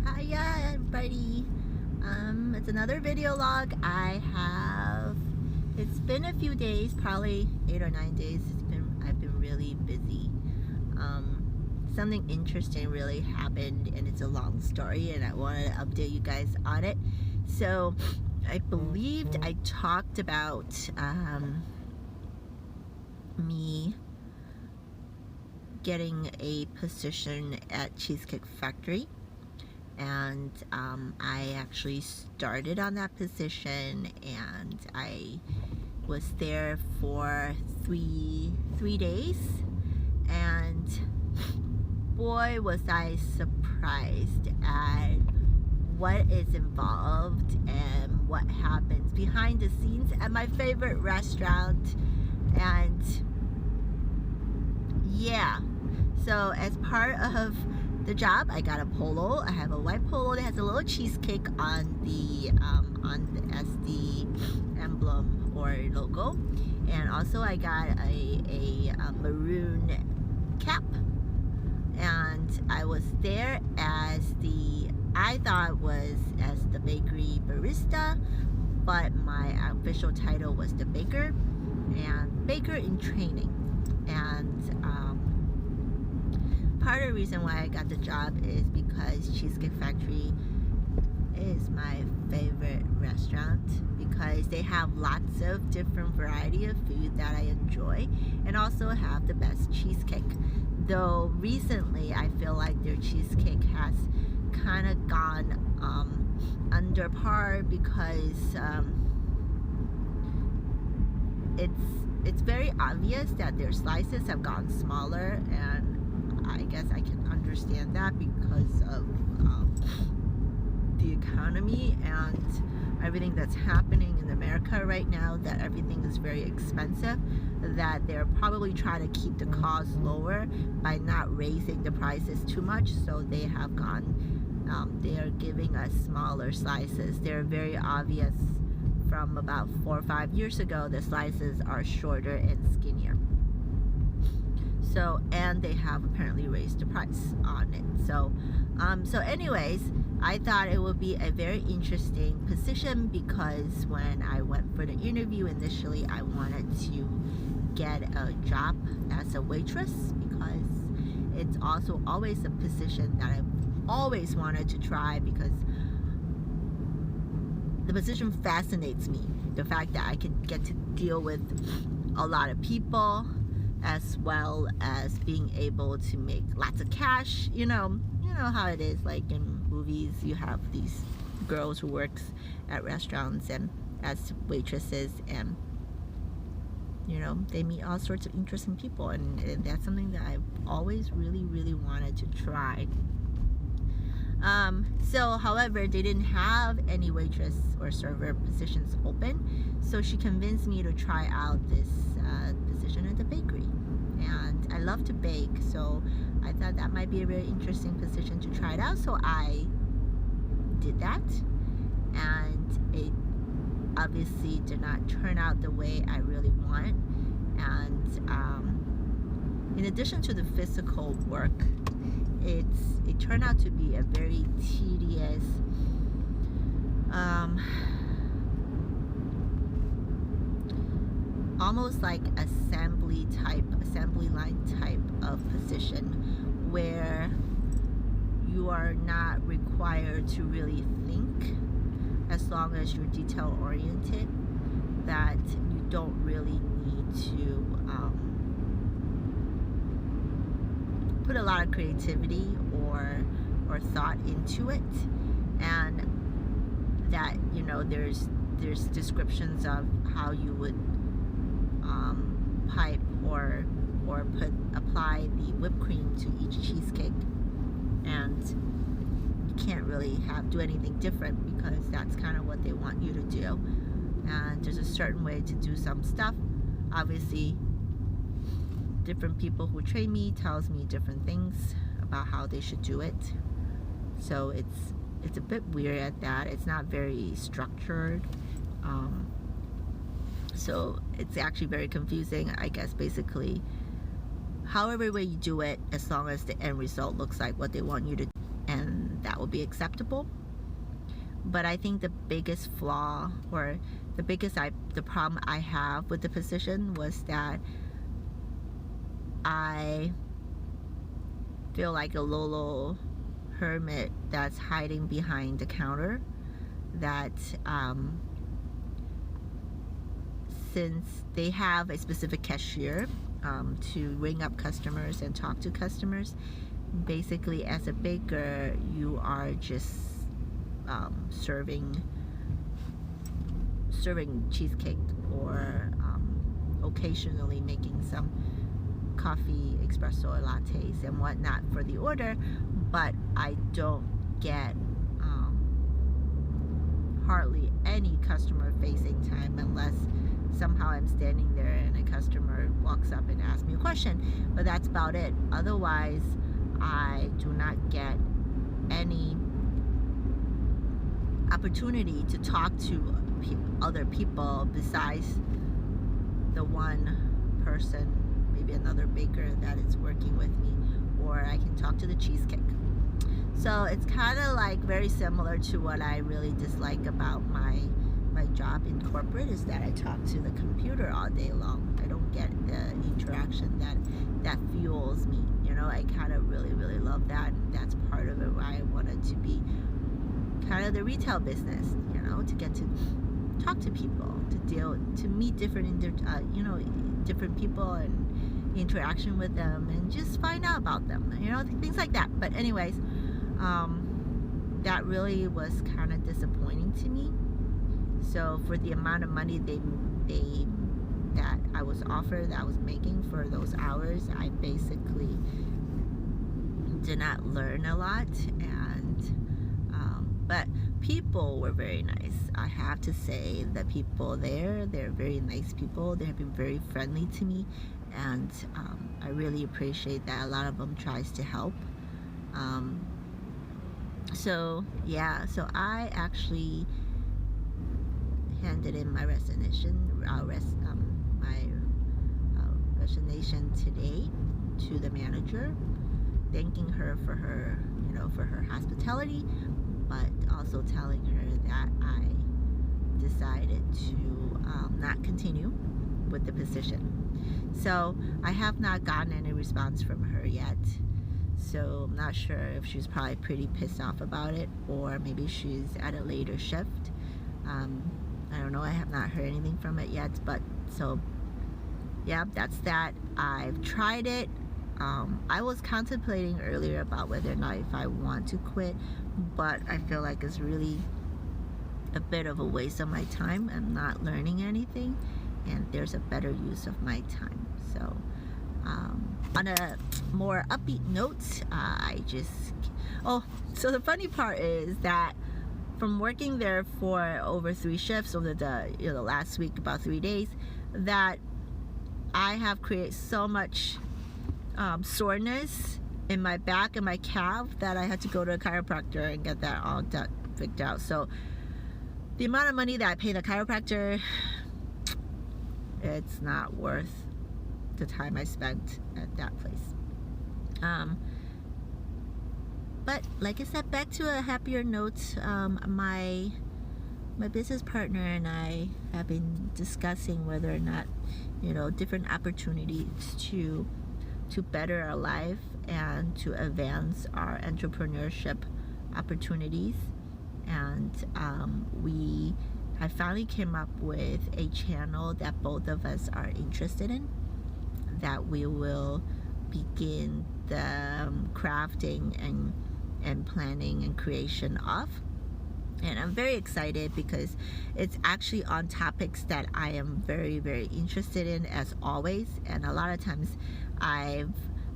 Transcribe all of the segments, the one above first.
Hiya everybody. It's another video log. It's been a few days, probably 8 or 9 days. I've been really busy. Something interesting really happened, and it's a long story, and I wanted to update you guys on it. So I believed I talked about me getting a position at Cheesecake Factory, and I actually started on that position, and I was there for three days, and boy was I surprised at what is involved and what happens behind the scenes at my favorite restaurant. And yeah, so as part of the job, I got a polo. I have a white polo that has a little cheesecake on the as the emblem or logo, and also I got a maroon cap, and I was there as I thought was as the bakery barista, but my official title was the baker, and baker in training. And part of the reason why I got the job is because Cheesecake Factory is my favorite restaurant, because they have lots of different variety of food that I enjoy, and also have the best cheesecake. Though recently I feel like their cheesecake has kind of gone under par, because it's very obvious that their slices have gotten smaller, and I guess I can understand that because of the economy and everything that's happening in America right now, that everything is very expensive, that they're probably trying to keep the costs lower by not raising the prices too much. So they have they are giving us smaller slices. They're very obvious from about 4 or 5 years ago. The slices are shorter and skinnier. So, and they have apparently raised the price on it. So anyways, I thought it would be a very interesting position, because when I went for the interview initially, I wanted to get a job as a waitress, because it's also always a position that I've always wanted to try, because the position fascinates me. The fact that I can get to deal with a lot of people, as well as being able to make lots of cash. You know how it is, like in movies, you have these girls who works at restaurants and as waitresses, and they meet all sorts of interesting people, and that's something that I've always really wanted to try. So however, they didn't have any waitress or server positions open, so she convinced me to try out this position at the bakery. And I love to bake, so I thought that might be a very interesting position to try it out. So I did that, and it obviously did not turn out the way I really want. And in addition to the physical work, it turned out to be a very tedious, almost like assembly line type of position, where you are not required to really think, as long as you're detail oriented, that you don't really need to put a lot of creativity or thought into it, and that there's descriptions of how you would pipe or apply the whipped cream to each cheesecake, and you can't really do anything different, because that's kind of what they want you to do. And there's a certain way to do some stuff. Obviously, different people who train me tells me different things about how they should do it. So it's a bit weird at that. It's not very structured. So it's actually very confusing. I guess basically, however way you do it, as long as the end result looks like what they want you to do, and that will be acceptable. But I think the biggest flaw, or the problem I have with the position, was that I feel like a little hermit that's hiding behind the counter, that since they have a specific cashier to ring up customers and talk to customers, basically as a baker you are just serving cheesecake, or occasionally making some coffee, espresso, or lattes and whatnot for the order, but I don't get hardly any customer facing time, unless somehow I'm standing there and a customer walks up and asks me a question, but that's about it. Otherwise, I do not get any opportunity to talk to other people besides the one person, maybe another baker that is working with me, or I can talk to the cheesecake. So it's kind of like very similar to what I really dislike about my job in corporate, is that I talk to the computer all day long. I don't get the interaction that fuels me. You know, I kind of really love that, and that's part of it why I wanted to be kind of the retail business, you know, to get to talk to people, to meet different different people and interaction with them, and just find out about them, you know, things like that. But anyways, that really was kind of disappointing to me. So for the amount of money that I was offered, that I was making for those hours, I basically did not learn a lot. But people were very nice. I have to say, the people there, they're very nice people. They have been very friendly to me, and I really appreciate that. A lot of them tries to help. So yeah, so I actually handed in my resignation today to the manager, thanking her for her, you know, for her hospitality, but also telling her that I decided to not continue with the position. So I have not gotten any response from her yet. So I'm not sure if she's probably pretty pissed off about it, or maybe she's at a later shift. I don't know. I have not heard anything from it yet. But so yeah, that's that. I've tried it. I was contemplating earlier about whether or not if I want to quit, but I feel like it's really a bit of a waste of my time. I'm not learning anything, and there's a better use of my time. So on a more upbeat note, so the funny part is that from working there for over 3 shifts over the last week, about 3 days, that I have created so much soreness in my back and my calf that I had to go to a chiropractor and get that all figured out. So the amount of money that I pay the chiropractor, it's not worth the time I spent at that place. But like I said, back to a happier note, my business partner and I have been discussing whether or not, you know, different opportunities to better our life and to advance our entrepreneurship opportunities. And I finally came up with a channel that both of us are interested in, that we will begin the crafting and planning and creation of. And I'm very excited because it's actually on topics that I am very interested in, as always. And a lot of times I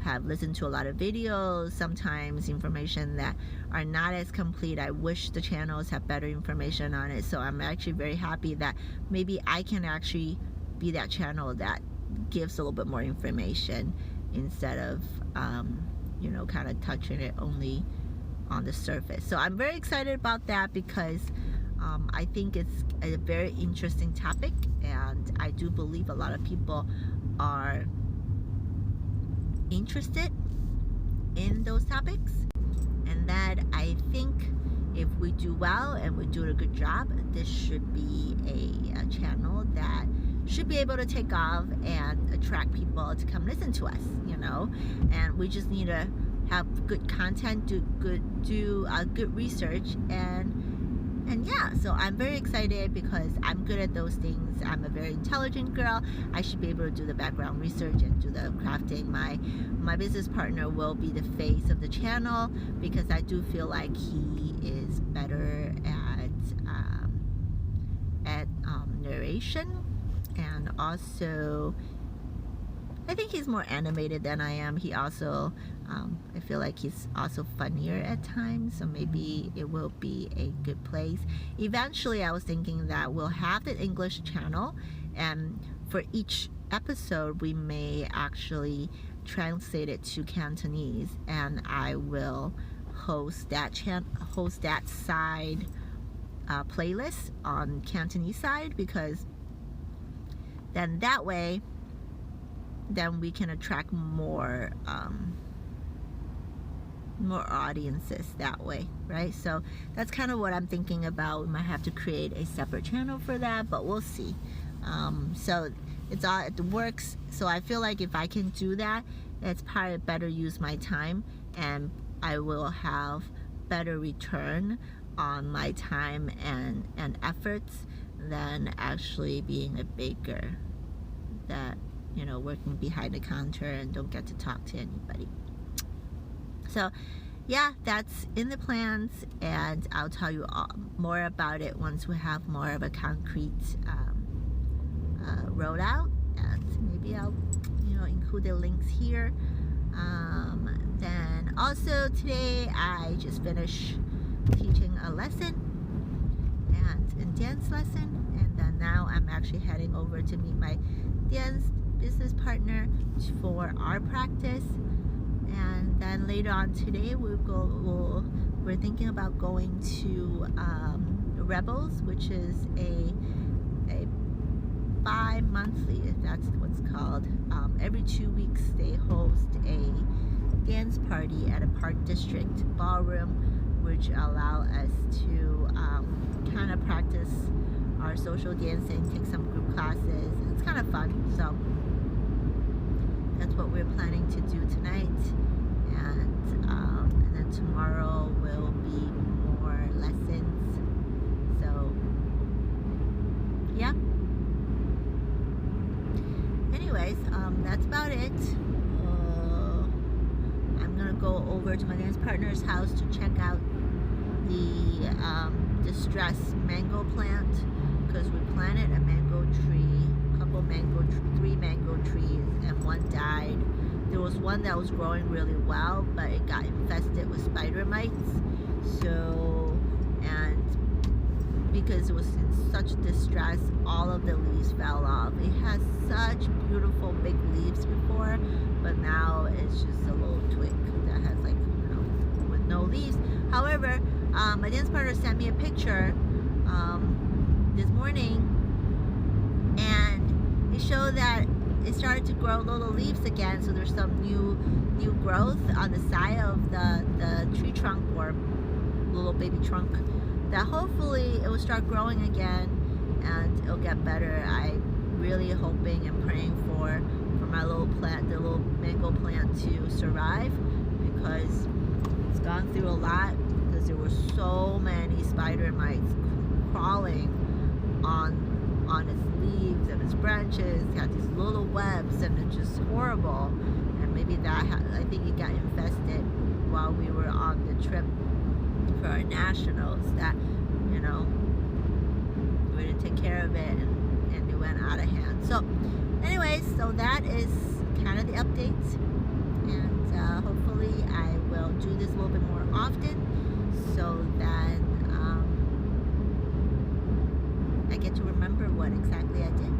have listened to a lot of videos, sometimes information that are not as complete. I wish the channels have better information on it. So I'm actually very happy that maybe I can actually be that channel that gives a little bit more information, instead of you know, kind of touching it only on the surface. So I'm very excited about that, because I think it's a very interesting topic, and I do believe a lot of people are interested in those topics, and that I think do well and we do a good job, this should be a channel that should be able to take off and attract people to come listen to us, you know. And we just need to have good content, do good research, and yeah, so I'm very excited because I'm good at those things. I'm a very intelligent girl. I should be able to do the background research and do the crafting. My business partner will be the face of the channel because I do feel like he is better at narration, and also I think he's more animated than I am. He also, I feel like he's also funnier at times, so maybe it will be a good place. Eventually, I was thinking that we'll have the English channel, and for each episode, we may actually translate it to Cantonese, and I will host that side playlist on Cantonese side, because then that way, then we can attract more audiences that way, right? So that's kind of what I'm thinking about. We might have to create a separate channel for that, but we'll see. So it works. So I feel like if I can do that, it's probably better use my time, and I will have better return on my time and efforts than actually being a baker that, you know, working behind the counter and don't get to talk to anybody. So yeah, that's in the plans, and I'll tell you more about it once we have more of a concrete rollout, and maybe I'll, you know, include the links here. Then also today I just finished teaching a lesson, and a dance lesson, and then now I'm actually heading over to meet my dance business partner for our practice. And then later on today we're thinking about going to Rebels, which is a bi-monthly, if that's what's called. Every 2 weeks they host a dance party at a Park District ballroom, which allow us to kind of practice our social dancing, take some group classes, and it's kind of fun. So that's what we're planning to do tonight, and then tomorrow will be more lessons. So yeah. Anyways, that's about it. I'm gonna go over to my dance partner's house to check out the distressed mango plant, because we planted a mango tree, 3 mango trees, and one died. There was one that was growing really well, but it got infested with spider mites. So, and because it was in such distress, all of the leaves fell off. It has such beautiful big leaves before, but now it's just a little twig that has, like, you know, with no leaves. However, my dance partner sent me a picture this morning, and it showed that it started to grow little leaves again. So there's some new growth on the side of the tree trunk, or little baby trunk, that hopefully it will start growing again and it'll get better. I'm really hoping and praying for my little plant, the little mango plant, to survive, because it's gone through a lot, because there were so many spider mites crawling on its leaves and its branches. It had these little webs, and it's just horrible. And maybe that I think it got infested while we were on the trip for our nationals, that, you know, we didn't take care of it, and it went out of hand. So anyways, so that is kind of the update, and hopefully I will do this a little bit more often, so that I get to remember what exactly I did.